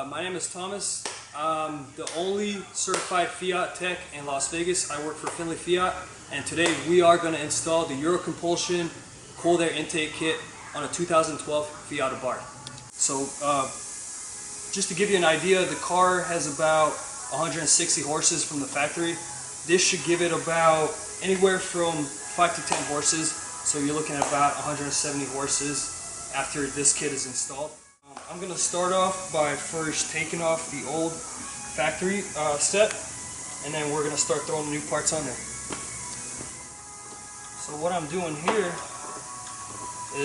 My name is Thomas. I'm the only certified Fiat tech in Las Vegas. I work for Findlay Fiat, and today we are going to install the Euro Compulsion cold air intake kit on a 2012 Fiat Abarth. So just to give you an idea, the car has about 160 horses from the factory. This should give it about anywhere from 5 to 10 horses. So you're looking at about 170 horses after this kit is installed. I'm going to start off by first taking off the old factory set, and then we're going to start throwing new parts on there. So what I'm doing here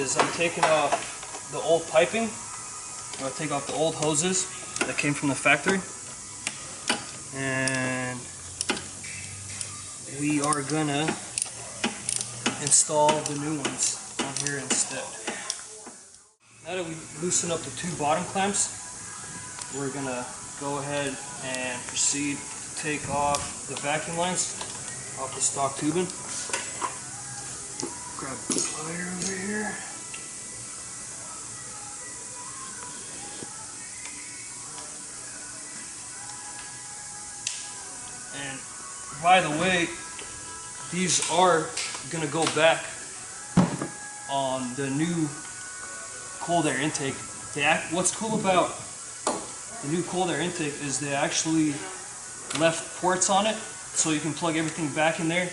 is I'm taking off the old piping. I'm going to take off the old hoses that came from the factory, and we are going to install the new ones on here instead. Now that we loosen up the two bottom clamps, we're going to go ahead and proceed to take off the vacuum lines off the stock tubing. Grab the plier over here. And by the way, these are going to go back on the new cold air intake. What's cool about the new cold air intake is they actually left ports on it, so you can plug everything back in there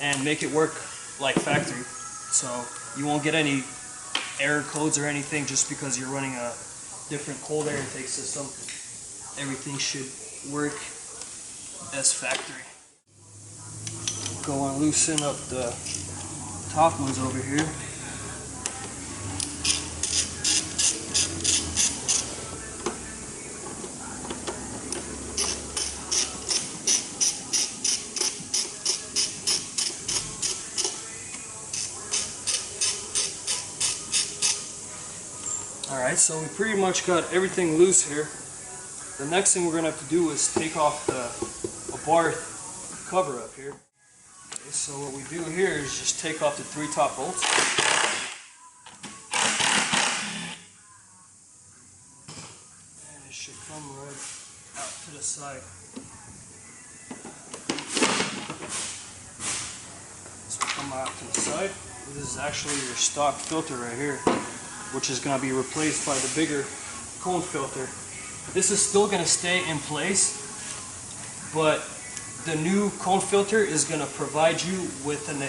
and make it work like factory. So you won't get any error codes or anything just because you're running a different cold air intake system. Everything should work as factory. Go and loosen up the top ones over here. Alright, so we pretty much got everything loose here. The next thing we're going to have to do is take off the Abarth cover up here. Okay, so what we do here is just take off the 3 top bolts. And it should come right out to the side. This will come out to the side. This is actually your stock filter right here, which is going to be replaced by the bigger cone filter. This is still going to stay in place, but the new cone filter is going to provide you with an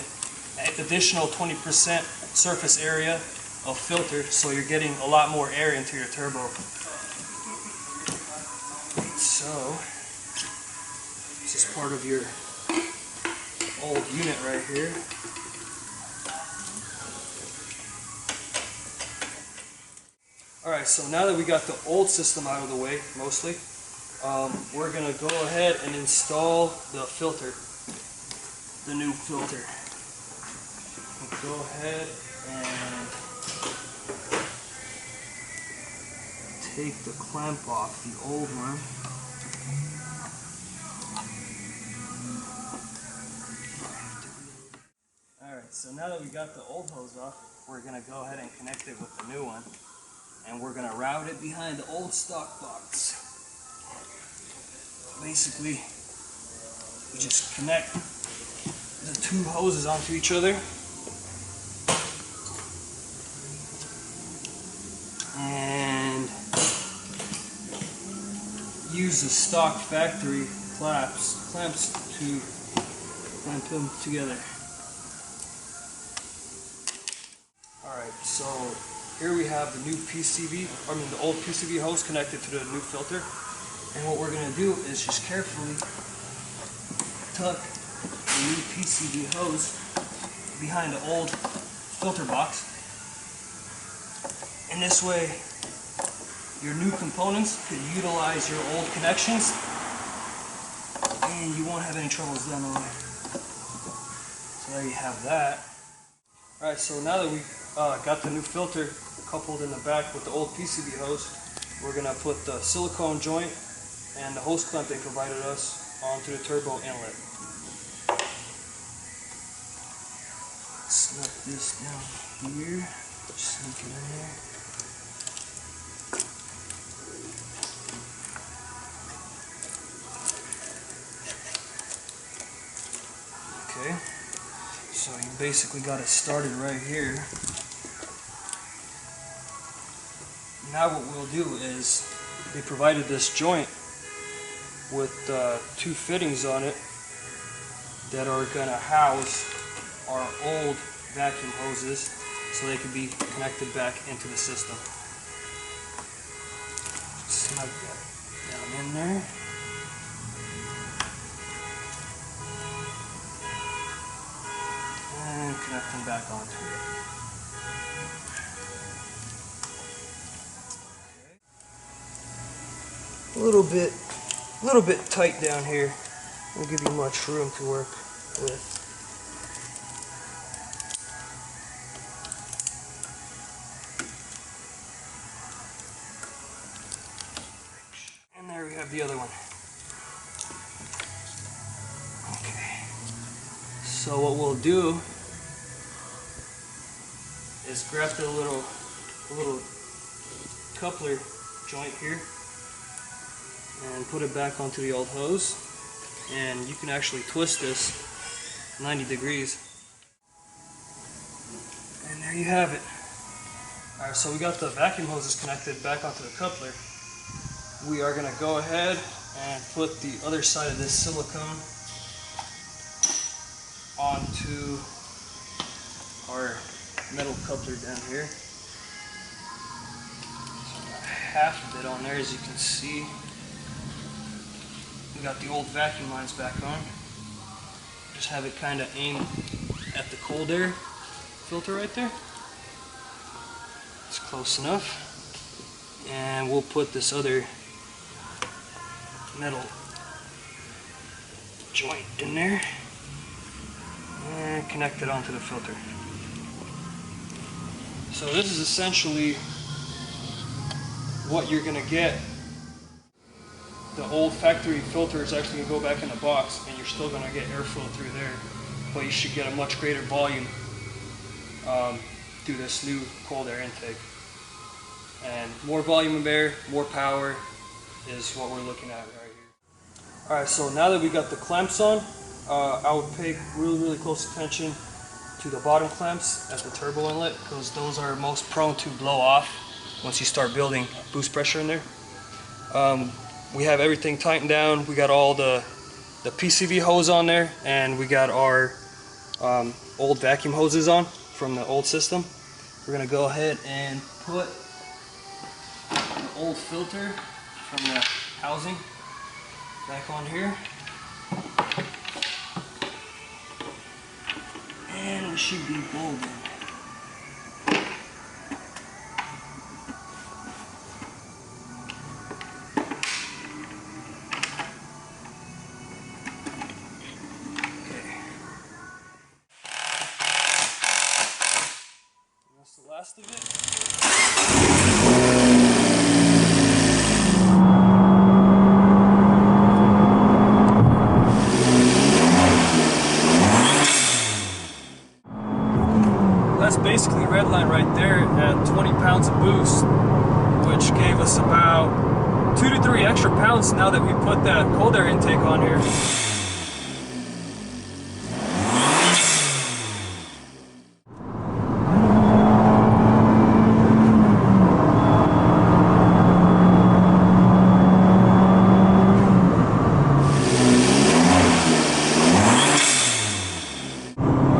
additional 20% surface area of filter, so you're getting a lot more air into your turbo. So this is part of your old unit right here. Alright, so now that we got the old system out of the way, mostly, we're going to go ahead and install the filter, the new filter. We'll go ahead and take the clamp off the old one. Alright, so now that we got the old hose off, we're going to go ahead and connect it with the new one. And we're going to route it behind the old stock box. Basically, we just connect the 2 hoses onto each other. And use the stock factory clamps to clamp them together. Alright, so here we have the new the old PCV hose connected to the new filter. And what we're going to do is just carefully tuck the new PCV hose behind the old filter box. And this way, your new components could utilize your old connections, and you won't have any troubles down the line. So there you have that. Alright, so now that we got the new filter coupled in the back with the old PCV hose, we're going to put the silicone joint and the hose clamp they provided us onto the turbo inlet. Snap this down here, sneak it in there. So you basically got it started right here. Now what we'll do is, they provided this joint with 2 fittings on it that are going to house our old vacuum hoses so they can be connected back into the system. Snug that down in there. And connect them back onto it. A little bit tight down here. Won't give you much room to work with. And there we have the other one. Okay. So what we'll do is grab the little coupler joint here and put it back onto the old hose, and you can actually twist this 90 degrees, and there you have it. Alright, so we got the vacuum hoses connected back onto the coupler. We are going to go ahead and put the other side of this silicone onto our metal coupler down here. So got half of it on there, as you can see. We got the old vacuum lines back on. Just have it kind of aimed at the cold air filter right there. It's close enough. And we'll put this other metal joint in there and connect it onto the filter. So this is essentially what you're going to get. The old factory filter is actually going to go back in the box, and you're still going to get airflow through there, but you should get a much greater volume through this new cold air intake. And more volume of air, more power is what we're looking at right here. Alright, so now that we got the clamps on, I would pay really close attention to the bottom clamps at the turbo inlet, because those are most prone to blow off once you start building boost pressure in there. We have everything tightened down. We got all the PCV hose on there, and we got our old vacuum hoses on from the old system. We're going to go ahead and put the old filter from the housing back on here. And we should be golden. The last of it. That's basically redline right there at 20 pounds of boost, which gave us about 2 to 3 extra pounds now that we put that cold air intake on here.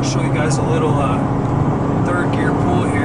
Show you guys a little third gear pull here.